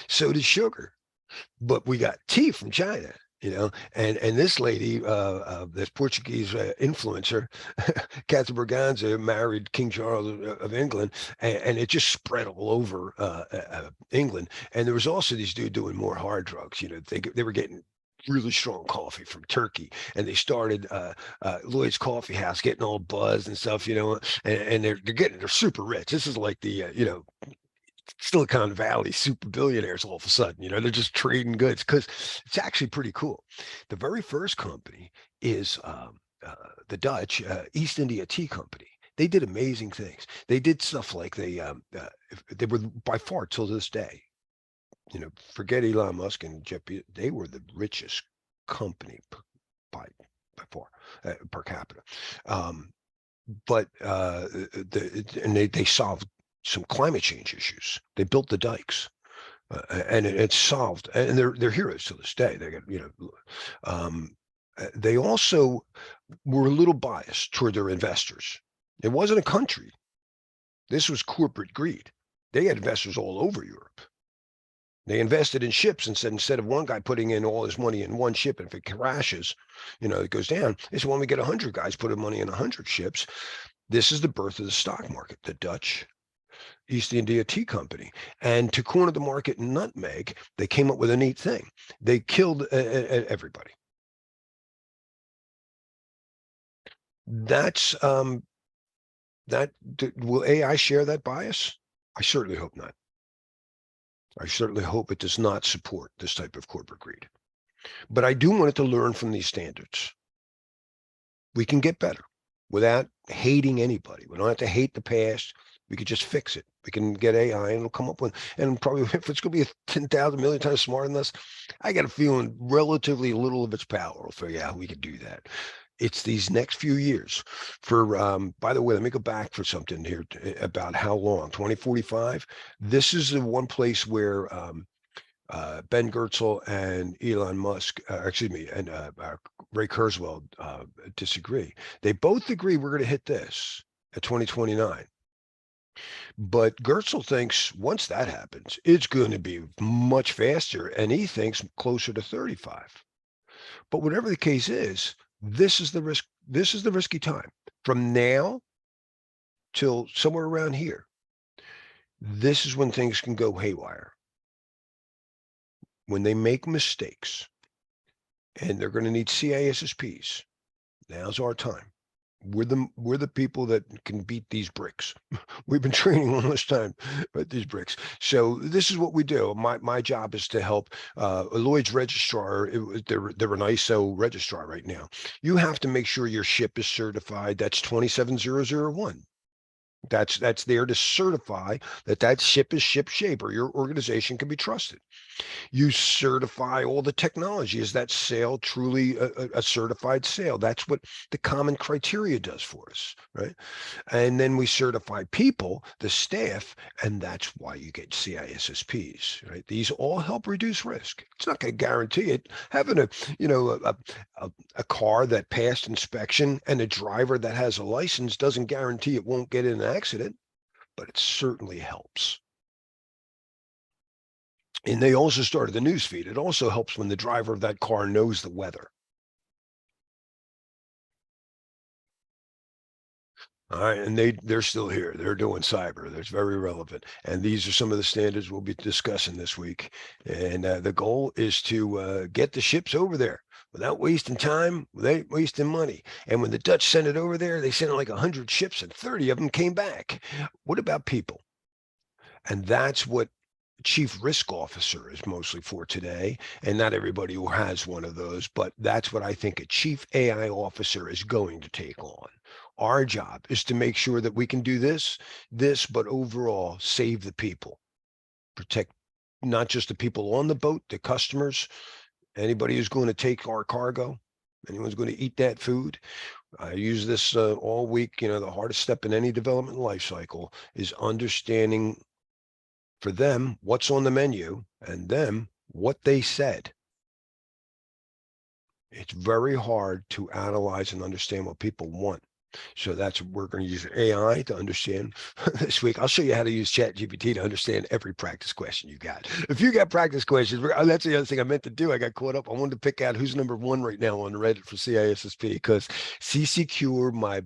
So did sugar, but we got tea from China. And this lady, this Portuguese influencer, Catherine Berganza, married King Charles of England, and it just spread all over England. And there was also these dudes doing more hard drugs. They were getting really strong coffee from Turkey, and they started Lloyd's Coffee House, getting all buzzed and stuff. And they're super rich. This is like the Silicon Valley super billionaires all of a sudden. They're just trading goods because it's actually pretty cool. The very first company is the Dutch East India Tea Company. They did amazing things. They did stuff like they were by far till this day. Forget Elon Musk and Jeff Bezos, they were the richest company by far per capita. Um, but they solved some climate change issues. They built the dikes, and it's solved. And they're heroes to this day. They got they also were a little biased toward their investors. It wasn't a country. This was corporate greed. They had investors all over Europe. They invested in ships and said instead of one guy putting in all his money in one ship, and if it crashes, it goes down. They said, when we get 100 guys putting money in 100 ships, this is the birth of the stock market, the Dutch East India Tea Company. And to corner the market in nutmeg, they came up with a neat thing. They killed everybody. That's that. Will AI share that bias? I certainly hope not. I certainly hope it does not support this type of corporate greed. But I do want it to learn from these standards. We can get better without hating anybody. We don't have to hate the past. We could just fix it. We can get AI and it'll come up with, and probably if it's going to be 10,000 million times smarter than us, I got a feeling relatively little of its power will figure out how we can do that. It's these next few years by the way, let me go back for something here about how long, 2045. This is the one place where Ben Goertzel and Elon Musk, and Ray Kurzweil disagree. They both agree we're going to hit this at 2029. But Goertzel thinks once that happens, it's going to be much faster, and he thinks closer to 35. But whatever the case is, this is the risk. This is the risky time from now till somewhere around here. This is when things can go haywire. When they make mistakes, and they're going to need CISSPs. Now's our time. We're the people that can beat these bricks. We've been training all this time with these bricks. So this is what we do. My job is to help Lloyd's registrar. They're an ISO registrar right now. You have to make sure your ship is certified. That's 27001. That's there to certify that ship is ship shape, or your organization can be trusted. You certify all the technology. Is that sale truly a certified sale? That's what the common criteria does for us, right? And then we certify people, the staff, and that's why you get CISSPs, right? These all help reduce risk. It's not going to guarantee it. Having a car that passed inspection and a driver that has a license doesn't guarantee it won't get in an accident, but it certainly helps. And they also started the news feed. It also helps when the driver of that car knows the weather. All right, and they're still here. They're doing cyber. That's very relevant. And these are some of the standards we'll be discussing this week. And the goal is to get the ships over there without wasting time, without wasting money. And when the Dutch sent it over there, they sent like 100 ships and 30 of them came back. What about people? And that's what chief risk officer is mostly for today. And not everybody has one of those, but that's what I think a chief AI officer is going to take on. Our job is to make sure that we can do this, but overall save the people, protect not just the people on the boat, the customers, anybody who's going to take our cargo, anyone's going to eat that food. I use this all week. The hardest step in any development life cycle is understanding for them what's on the menu and them what they said. It's very hard to analyze and understand what people want. So that's what we're going to use AI to understand this week. I'll show you how to use ChatGPT to understand every practice question you got. If you got practice questions, that's the other thing I meant to do. I got caught up. I wanted to pick out who's number one right now on Reddit for CISSP because CCQ, my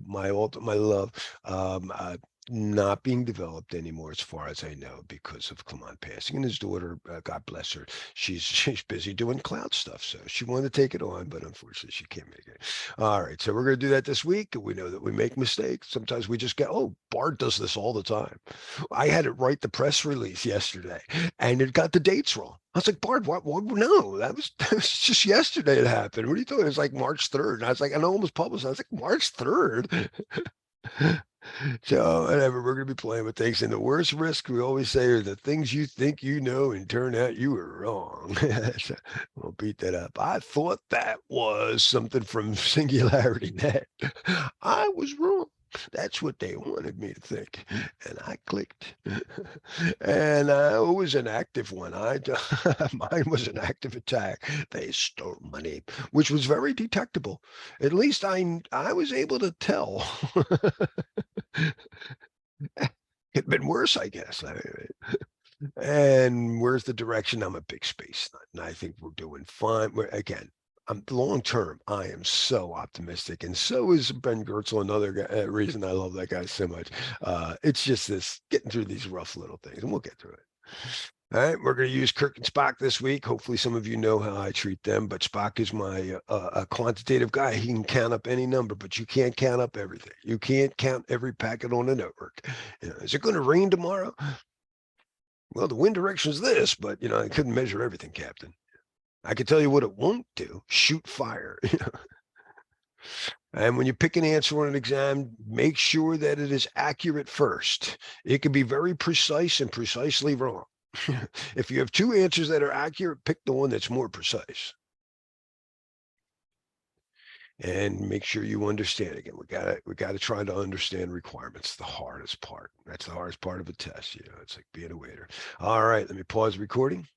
love, not being developed anymore, as far as I know, because of Clement passing. And his daughter, God bless her, she's busy doing cloud stuff. So she wanted to take it on, but unfortunately she can't make it. All right, so we're going to do that this week. We know that we make mistakes. Sometimes we just get, oh, Bart does this all the time. I had to write the press release yesterday, and it got the dates wrong. I was like, Bart, what? No, that was just yesterday it happened. What are you doing? It was like March 3rd. And I was like, I know it was published. I was like, March 3rd? So whatever, we're gonna be playing with things. And the worst risk we always say are the things you think you know and turn out you were wrong. So we'll beat that up. I thought that was something from Singularity Net. I was wrong. That's what they wanted me to think. And I clicked. And it was an active one. Mine was an active attack. They stole money, which was very detectable. At least I was able to tell. It'd been worse, I guess. And where's the direction? I'm a big space nut, and I think we're doing fine. Again, I'm long term. I am so optimistic, and so is Ben Gertzel. Another guy, reason I love that guy so much. It's just this getting through these rough little things, and we'll get through it. All right, we're going to use Kirk and Spock this week. Hopefully, some of you know how I treat them, but Spock is my a quantitative guy. He can count up any number, but you can't count up everything. You can't count every packet on the network. Is it going to rain tomorrow? Well, the wind direction is this, but I couldn't measure everything, Captain. I can tell you what it won't do: shoot fire. And when you pick an answer on an exam, make sure that it is accurate first. It can be very precise and precisely wrong. If you have two answers that are accurate, pick the one that's more precise. And make sure you understand. Again, we gotta try to understand requirements. The hardest part. That's the hardest part of a test. It's like being a waiter. All right, let me pause recording.